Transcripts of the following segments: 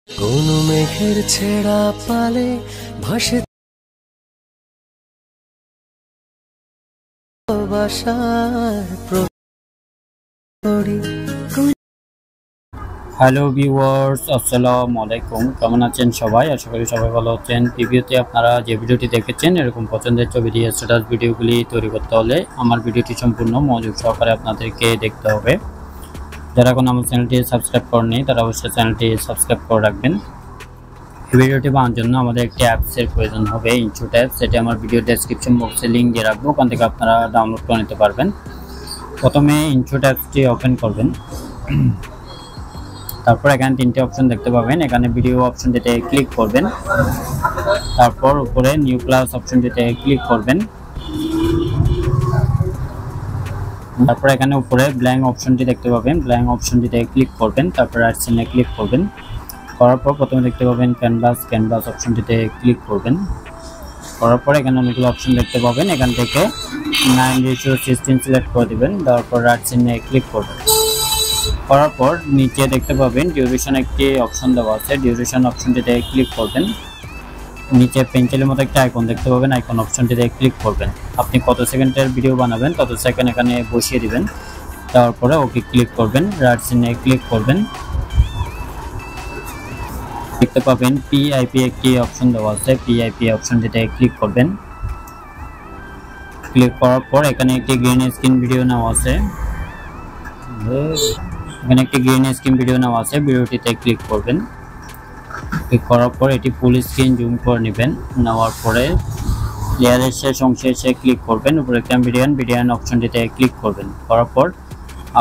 কোন মেঘের ছেঁড়া পালে ভাসে বাসার প্রহরী। হ্যালো ভিউয়ার্স, আসসালামু আলাইকুম। কেমন আছেন সবাই? আশা করি সবাই ভালো আছেন। প্রিভিউতে আপনারা যে ভিডিওটি দেখেছেন এরকম পছন্দের ছবি দিয়ে স্ট্যাটাস ভিডিওগুলি তৈরি করতে হলে আমার ভিডিওটি সম্পূর্ণ মনোযোগ সহকারে আপনাদেরকে দেখতে হবে। যারা এখন আমার চ্যানেলটি সাবস্ক্রাইব করেননি তারা অবশ্যই চ্যানেলটি সাবস্ক্রাইব করে রাখবেন। এই ভিডিওটি বানানোর জন্য আমাদের একটি অ্যাপসের প্রয়োজন হবে, ইনশট অ্যাপ। সেটি আমার ভিডিও ডেসক্রিপশন বক্সে লিঙ্ক দিয়ে রাখবো, ওখান থেকে আপনারা ডাউনলোড করে নিতে পারবেন। প্রথমে ইনশট অ্যাপসটি ওপেন করবেন। তারপর এখানে তিনটে অপশন দেখতে পাবেন। এখানে ভিডিও অপশনটিতে ক্লিক করবেন, তারপর উপরে নিউ ক্লাস অপশনটিতে ক্লিক করবেন, তারপর এখানে উপরে ব্ল্যাঙ্ক অপশনটি দেখতে পাবেন, ব্ল্যাঙ্ক অপশনটিতে ক্লিক করবেন, তারপর রাইট সাইডে ক্লিক করবেন। করার পর প্রথমে দেখতে পাবেন ক্যানভাস, ক্যানভাস অপশনটিতে ক্লিক করবেন। করার পর এখানে অনেকগুলো অপশন দেখতে পাবেন, এখান থেকে 9:16 সিলেক্ট করে দিবেন, তারপর রাইট সাইডে ক্লিক করবেন। করার পর নিচে দেখতে পাবেন ডিউরেশন একটি অপশন দেওয়া আছে, ডিউরেশন অপশনটিতে ক্লিক করবেন। নিচে পেন্সিলের মতো একটা আইকন দেখতে পাবেন, আইকন অপশনটিতে ক্লিক করবেন। আপনি কত সেকেন্ডের ভিডিও বানাবেন তত সেকেন্ড এখানে বসিয়ে দিবেন, তারপরে ওকে ক্লিক করবেন, রাইট সাইডে ক্লিক করবেন। দেখতে পাবেন পিআইপি একটি অপশন দেওয়া আছে, পিআইপি অপশনটিতে ক্লিক করবেন। ক্লিক করার পর এখানে একটি গ্রিন স্ক্রিন ভিডিও নেওয়া আছে, এখানে একটি গ্রিন স্ক্রিন ভিডিও নেওয়া আছে, ভিডিওটিতে ক্লিক করবেন। ক্লিক করার পর এটি ফুল স্ক্রিন জুম করে নেবেন, নেওয়ার পরে লেয়ারের শেষ অংশে এসে ক্লিক করবেন, উপরে একটা মিডিয়ান অপশনটিতে ক্লিক করবেন। করার পর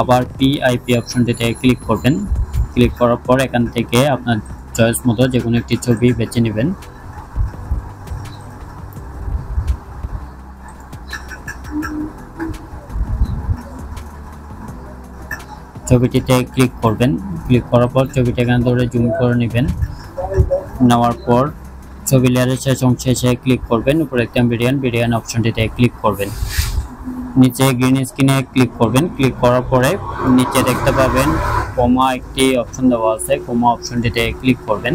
আবার পিআইপি অপশনটিতে ক্লিক করবেন। ক্লিক করার পর এখান থেকে আপনার চয়েস মতো যে কোনো একটি ছবি বেছে নেবেন। ছবিটিতে ক্লিক করবেন। ক্লিক করার পর ছবিটা এখানে ধরে জুম করে নেবেন, নেওয়ার পর ছবি লেয়ারের শেষ অংশে এসে ক্লিক করবেন, উপরে একটা মিডিয়ান অপশনটিতে ক্লিক করবেন। নিচে গ্রিন স্ক্রিনে ক্লিক করবেন। ক্লিক করার পরে নিচে দেখতে পাবেন কমা একটি অপশন দেওয়া আছে, কমা অপশনটিতে ক্লিক করবেন।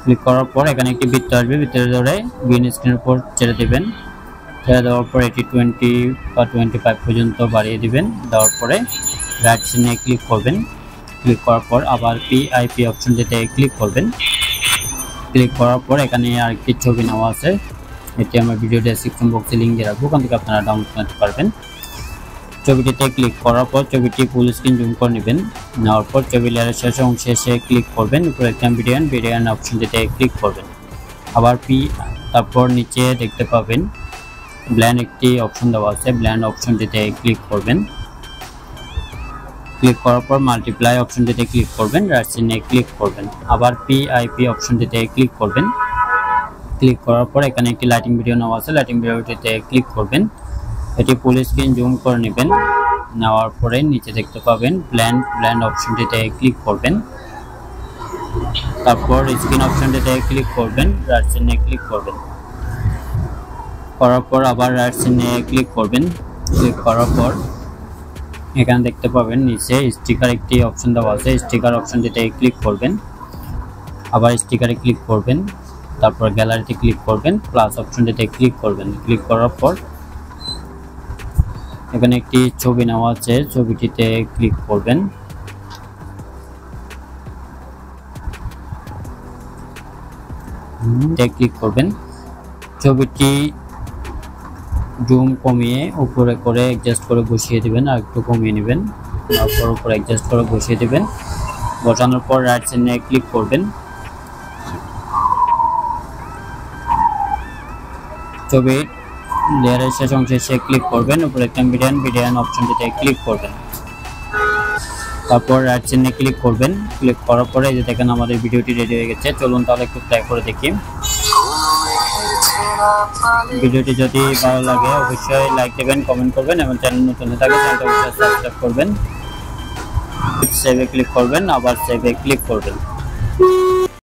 ক্লিক করার পর এখানে একটি বৃত্ত আসবে, বৃত্তের ধরে গ্রিন স্ক্রিনের উপর ছেড়ে দেবেন। ছেড়ে দেওয়ার পর এটি 20 বা 25 পর্যন্ত বাড়িয়ে দিবেন। দেওয়ার পরে রাইট সাইডে ক্লিক করবেন। ক্লিক করার পর আবার পিআইপি অপশনটিতে ক্লিক করবেন। ক্লিক করার পর এখানে আরেকটি ছবি নেওয়া আছে, এটি আমার ভিডিও ডেসক্রিপশন বক্সে লিঙ্ক দিয়ে রাখবো, ওখান থেকে আপনারা ডাউনলোড করতে পারবেন। ছবিটিতে ক্লিক করার পর ছবিটি ফুল স্ক্রিন জুম করে নেবেন, নেওয়ার পর ছবি লেয়ারের শেষ অংশে এসে ক্লিক করবেন, উপরে একটা মিডিয়ান অপশনটিতে ক্লিক করবেন। আবার তারপর নিচে দেখতে পাবেন ব্ল্যান্ড একটি অপশন দেওয়া আছে, ব্ল্যান্ড অপশনটিতে ক্লিক করবেন। ক্লিক করার পর মাল্টিপ্লাই অপশনটিতে ক্লিক করবেন, রাইট সাইডে ক্লিক করবেন। আবার পিআইপি অপশনটিতে ক্লিক করবেন। ক্লিক করার পর এখানে একটি লাইটিং ভিডিও নেওয়া আছে, লাইটিং ভিডিওটিতে ক্লিক করবেন। এটি ফুল স্ক্রিন জুম করে নেবেন, নেওয়ার পরে নিচে দেখতে পাবেন ব্ল্যান্ড অপশনটিতে ক্লিক করবেন। তারপর স্ক্রিন অপশনটিতে ক্লিক করবেন, রাইট সাইডে ক্লিক করবেন। করার পর আবার রাইট সাইডে ক্লিক করবেন। ক্লিক করার পর এখানে দেখতে পাবেন নিচে স্টিকার একটি অপশন দেওয়া আছে, স্টিকার অপশনটিতে ক্লিক করবেন। আবার স্টিকারে ক্লিক করবেন, তারপর গ্যালারিতে ক্লিক করবেন, প্লাস অপশনটিতে ক্লিক করবেন। ক্লিক করার পর এখানে একটি ছবি নেওয়া আছে, ছবিটিতে ক্লিক করবেন। ক্লিক করবেন, ছবিটি জুম কমিয়ে উপরে করে অ্যাডজাস্ট করে বসিয়ে দিবেন, আর একটু কমিয়ে নেবেন, তারপর উপরে অ্যাডজাস্ট করে বসিয়ে দিবেন। বসানোর পর রাইট সাইডে ক্লিক করবেন। ছবির লেয়ারের শেষ অংশে এসে ক্লিক করবেন, উপরে একটা মিডিয়ান অপশনটিতে ক্লিক করবেন। তারপর রাইট সাইডে ক্লিক করবেন। ক্লিক করার পরে যে দেখেন আমাদের ভিডিওটি রেডি হয়ে গেছে। চলুন তাহলে একটু ট্রাই করে দেখি। ভিডিওটি যদি ভালো লাগে অবশ্যই লাইক দেবেন, কমেন্ট করবেন এবং চ্যানেল নতুন হয়ে থাকলে চ্যানেলটা অবশ্যই সাবস্ক্রাইব করবেন। সেভে ক্লিক করবেন, আবার সেভে ক্লিক করবেন।